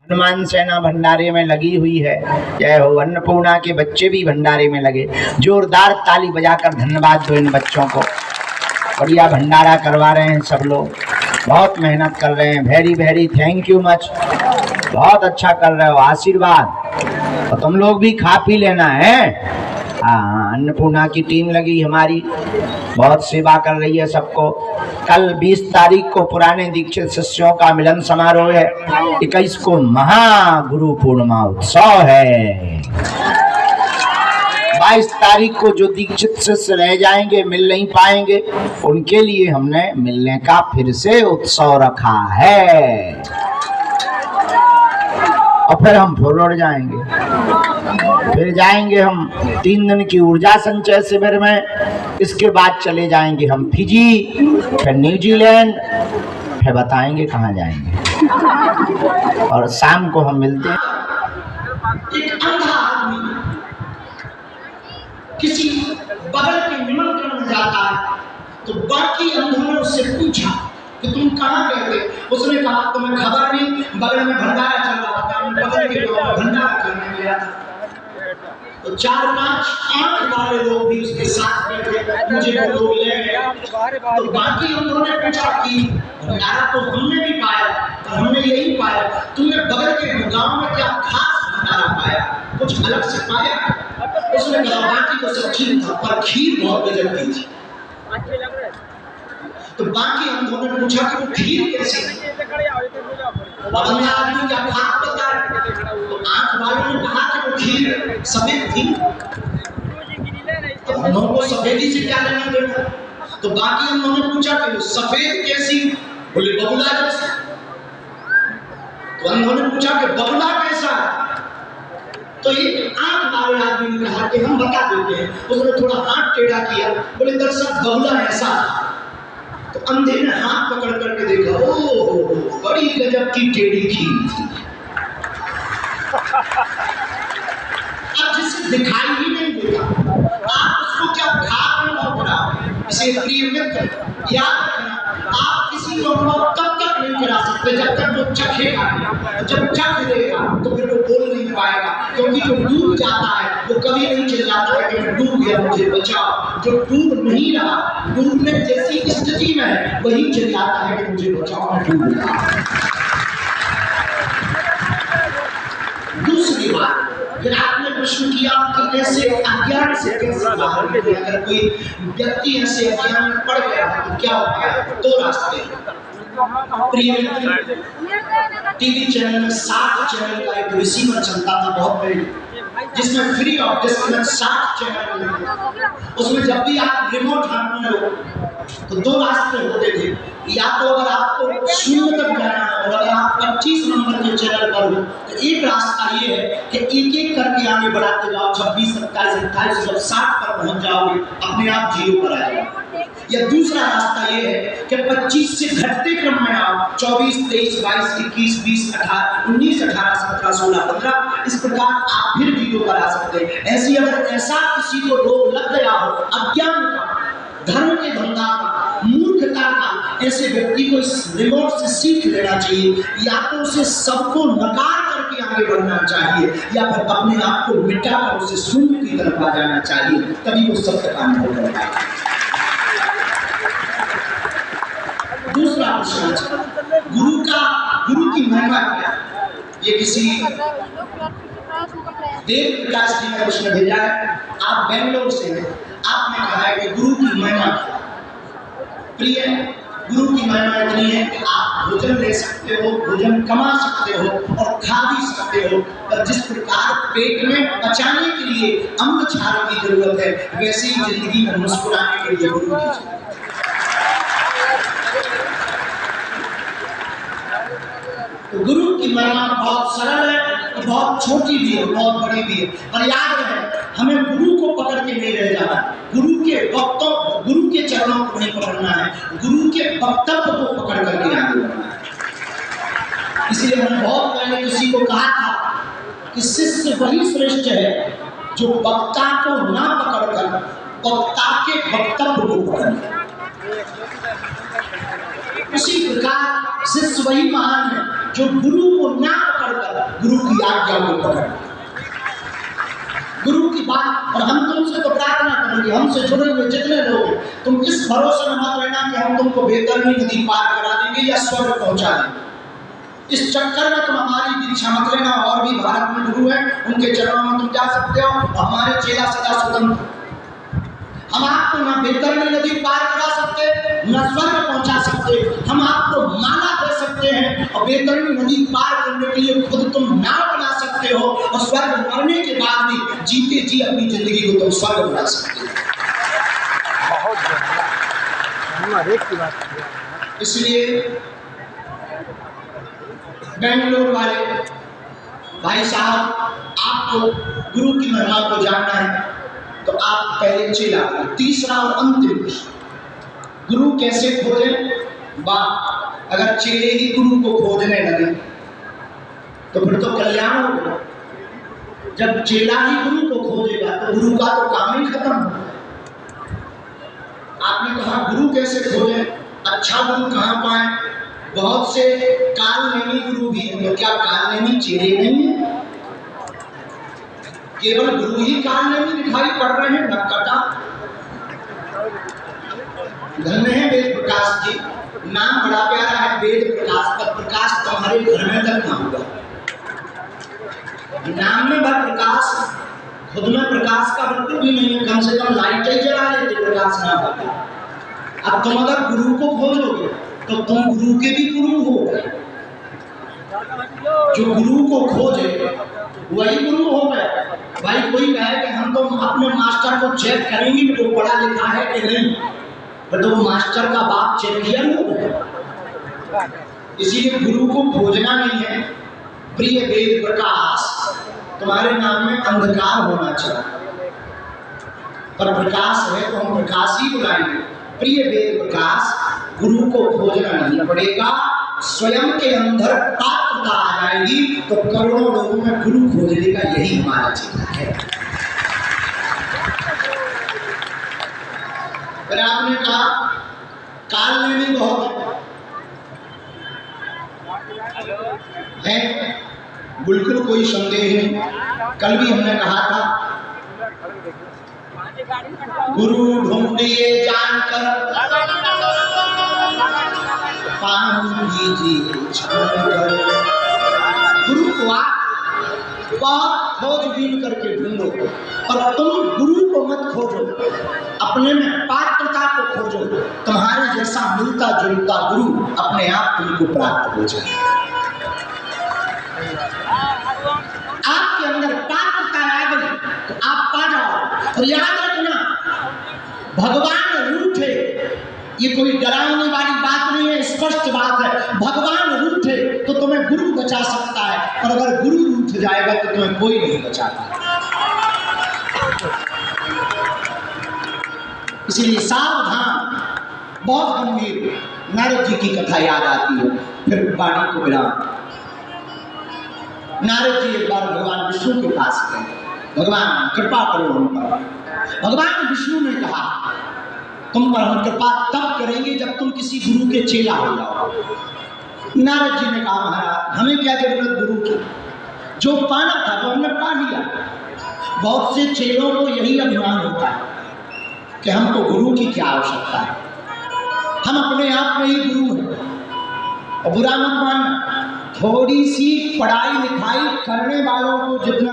हनुमान सेना भंडारे में लगी हुई है। जय हो। अन्नपूर्णा के बच्चे भी भंडारे में लगे। जोरदार ताली बजाकर धन्यवाद दो इन बच्चों को। बढ़िया भंडारा करवा रहे हैं सब लोग, बहुत मेहनत कर रहे हैं। Very very thank you much, बहुत अच्छा कर रहे हो, आशीर्वाद। और तुम लोग भी खा पी लेना है। हाँ, अन्नपूर्णा की टीम लगी हमारी, बहुत सेवा कर रही है सबको। कल 20 तारीख को पुराने दीक्षित शिष्यों का मिलन समारोह है। 21 को महागुरु पूर्णिमा उत्सव है। 22 तारीख को जो दीक्षित शिष्य रह जाएंगे, मिल नहीं पाएंगे, उनके लिए हमने मिलने का फिर से उत्सव रखा है। और फिर हम फुर्र जाएंगे, फिर जाएंगे हम 3 दिन की ऊर्जा संचय शिविर में। इसके बाद चले जाएंगे हम फिजी, फिर न्यूजीलैंड, फिर बताएंगे कहाँ जाएंगे। और शाम को हम मिलते हैं। एक अंधा आदमी किसी बगल के निमंत्रण में जाता है तो बाकी अंधों ने उससे पूछा कि तुम कहाँ गए थे? उसने कहा तुम्हें खबर नहीं, बगल में भंडारा चल रहा था, मैं बगल के गांव में भंडारा करने गया था। तो 4-5 आंख वाले लोग भी उसके साथ बैठे, मुझे वो लोग ले गए। तो बाकी अंधों ने पूछा कि भंडारा तो हमने भी पाया, तो हमने यही पाया, तुमने बगल के गांव में क्या खास भंडारा पाया, कुछ अलग से पाया? उसने कहा बाकी तो सब ठीक था, पर खीर बहुत गजब की थी। तो बाकी अंधों ने पूछा कि वो खीर कैसी थी? बगल आदमी क्या खाक बता रहे? तो आंख वालों ने कहा कि वो खीर सफेद थी। तो अंधों को सफेदी से क्या लेना देना? तो बाकी अंधों ने पूछा कि वो सफेद कैसी? बोले बगुला जैसा। तो अंधों ने पूछा कि बगुला कैसा? तो एक आंख वाले आदमी ने कहा कि हम बता देते हैं। उसने थोड़ा हाथ टेढ़ा किया, बोले दरअसल बगुला ऐसा। तो अंधे ने हाथ पकड़ करके देखा, ओह बड़ी गजब की टेढ़ी खीर थी। अब जिसे दिखाई ही नहीं देता, आप उसको क्या खा रहे हो? इसे प्रिय मित्र याद रखना, आप किसी को तब तक नहीं करा सकते जब तक वो चखेगा। जब चख लेगा तो फिर वो बोल नहीं पाएगा, क्योंकि जो डूब जाता है वो कभी नहीं चिल्लाता है कि मैं डूब गया मुझे बचाओ। जो डूब नहीं रहा, डूबने जैसी स्थिति में है, वही चिल्लाता है कि मुझे बचाओ, मैं डूब गया। दूसरी बात, फिर आपने प्रश्न किया कि कैसे अज्ञान से कैसे बाहर निकले? अगर कोई व्यक्ति ऐसे अज्ञान में पड़ गया तो क्या होता है? 2 रास्ते। प्रिय मित्र, टीवी चैनल में 7 चैनल का एक रिसीवर चलता था बहुत बड़ी, जिसमें फ्री ऑफ डिस्कनेक्ट 7 चैनल। उसमें जब भी आप रिमोट हाथ में लो तो 2 रास्ते होते थे। या तो अगर आपको 0 तक जाना है और अगर आप 25 नंबर के चैनल पर हो तो एक रास्ता ये है कि एक-एक करके आगे बढ़ाते जाओ। 26, 27, 28, जब 60 पर पहुंच जाओगे अपने आप 0 पर आ जाओगे। या दूसरा रास्ता ये है कि 25 से घटते क्रम में आओ, 24, 23, 22, 21, 20, 18, 19, 18, 17, 16, 15, इस प्रकार आप फिर 0 पर आ सकते हैं। ऐसी अगर ऐसा किसी को रोग लग गया हो अज्ञान का, धर्म के धंधा का, मूर्खता का, ऐसे व्यक्ति को इस रिमोट से सीख लेना चाहिए। या तो उसे सबको नकार करके आगे बढ़ना चाहिए, या फिर अपने आप को मिटाकर उसे शून्य की तरफ आ जाना चाहिए, तभी वो सत्य काम हो पाएगा। दूसरा प्रश्न, गुरु की महिमा क्या? ये किसी देव प्रकाश जी ने प्रश्न भेजा है। आप बेंगलोर से हैं, आपने कहा है कि गुरु की महिमा क्या? प्रिय, गुरु की महिमा इतनी है कि आप भोजन ले सकते हो, भोजन कमा सकते हो और खा भी सकते हो, पर जिस प्रकार पेट में पचाने के लिए अम्ल क्षार की जरूरत है, वैसे ही जिंदगी में मुस्कुराने के लिए गुरु की जरूरत है। तो गुरु की महिमा बहुत सरल है, बहुत छोटी भी है, बहुत बड़ी भी है। और याद रहे, हमें गुरु को पकड़ के नहीं रह जाना, गुरु के चरणों को नहीं पकड़ना है, गुरु के वक्तव्य को पकड़ करके आगे बढ़ना है। इसलिए मैंने बहुत पहले किसी को कहा था कि शिष्य वही श्रेष्ठ है जो वक्ता को ना पकड़कर वक्ता के वक्तव्य को पकड़े। उसी प्रकार शिष्य वही महान है जो गुरु को ना पकड़कर गुरु की आज्ञा को पकड़, गुरु की बात। और हम तुमसे तो प्रार्थना करेंगे, हमसे जुड़े हुए जितने लोग हैं, तुम इस भरोसे में मत रहना कि हम तुमको बेहतरीन नदी पार करा देंगे या स्वर्ग पहुंचा देंगे। इस चक्कर में तुम हमारी दीक्षा मत लेना। और भी भारत में गुरु हैं, उनके चरणों में तुम जा सकते हो, और हमारे चेला सदा स्वतंत्र। हम आपको न बेहतरीन नदी पार करा सकते, न स्वर्ग पहुंचा सकते, हम आपको माला दे सकते हैं, और बेहतरीन नदी पार करने के लिए खुद तुम नाव बना सकते हो, और स्वर्ग मरने के बाद भी जीते जी अपनी जिंदगी को तुम स्वर्ग बना सकते हो। इसलिए बेंगलोर वाले भाई साहब, आपको गुरु की महिमा को जानना है तो आप पहले चेला। तीसरा और अंतिम गुरु कैसे खोजें? बात अगर चेले ही गुरु को खोजने लगे तो फिर तो कल्याण होगा। जब चेला ही गुरु को खोजेगा तो गुरु का तो काम ही खत्म हो। आपने कहा गुरु कैसे खोजें? अच्छा गुरु कहाँ पाए? बहुत से कालनेमी गुरु भी हैं। तो क्या कालनेमी चेले नहीं है? केवल गुरु ही कालनेमी दिखाई पड़ रहे हैं? नक्कटा। धन्य है वेद प्रकाश जी, नाम बड़ा प्यारा है वेद प्रकाश, पर प्रकाश तुम्हारे घर में तक ना होगा। नाम में भर प्रकाश, खुद में प्रकाश का बिल्कुल भी नहीं है। कम से कम लाइट ही जला लेते प्रकाश ना होगा। अब तुम अगर गुरु को खोजोगे तो तुम गुरु के भी गुरु हो गए। जो गुरु को खोजे वही गुरु हो गए। भाई कोई कहे कि हम तो अपने मास्टर को चेक करेंगे कि वो पढ़ा लिखा है कि नहीं, तो वो मास्टर का बाप चेक किया नहीं। इसीलिए गुरु को खोजना नहीं है। प्रिय वेद प्रकाश, तुम्हारे नाम में अंधकार होना चाहिए, पर प्रकाश है तो हम प्रकाश ही बुलाएंगे। प्रिय वेद प्रकाश, गुरु को खोजना नहीं पड़ेगा, स्वयं के अंदर पात्रता आ जाएगी तो करोड़ों लोगों में गुरु खोजने का यही हमारा चेहरा है। फिर आपने कहा काल में भी बहुत है, बिल्कुल कोई संदेह नहीं। कल भी हमने कहा था गुरु ढूंढिए जानकर पानी कीजिए छानकर। गुरु को आप बहुत खोजबीन करके ढूंढो, और तुम गुरु को मत खोजो, अपने में पात्रता को खोजो। तुम्हारे जैसा मिलता जुलता गुरु अपने आप तुमको प्राप्त हो जाए। आपके अंदर पात्रता आ गई तो आप पा जाओ। और याद रखना, भगवान रूठे, ये कोई डराने वाली बात नहीं है, स्पष्ट बात है। भगवान रूठे तो तुम्हें गुरु बचा सकता है, और अगर गुरु रूठ जाएगा तो तुम्हें कोई नहीं बचाता। इसीलिए सावधान, बहुत गंभीर। नारद जी की कथा याद आती है, फिर वाणी को विराम। नारद जी एक बार भगवान विष्णु के पास गए, भगवान कृपा करो हम पर। भगवान विष्णु ने कहा तुम पर हम कृपा तब करेंगे जब तुम किसी गुरु के चेला हो जाओ। नारद जी ने कहा महाराज हमें क्या जरूरत गुरु की, जो पाना था वो हमने पा लिया। बहुत से चेलों को यही अभिमान होता है कि हमको गुरु की क्या आवश्यकता है, हम अपने आप में ही गुरु हैं। और बुरा मत मानना, थोड़ी सी पढ़ाई लिखाई करने वालों को जितना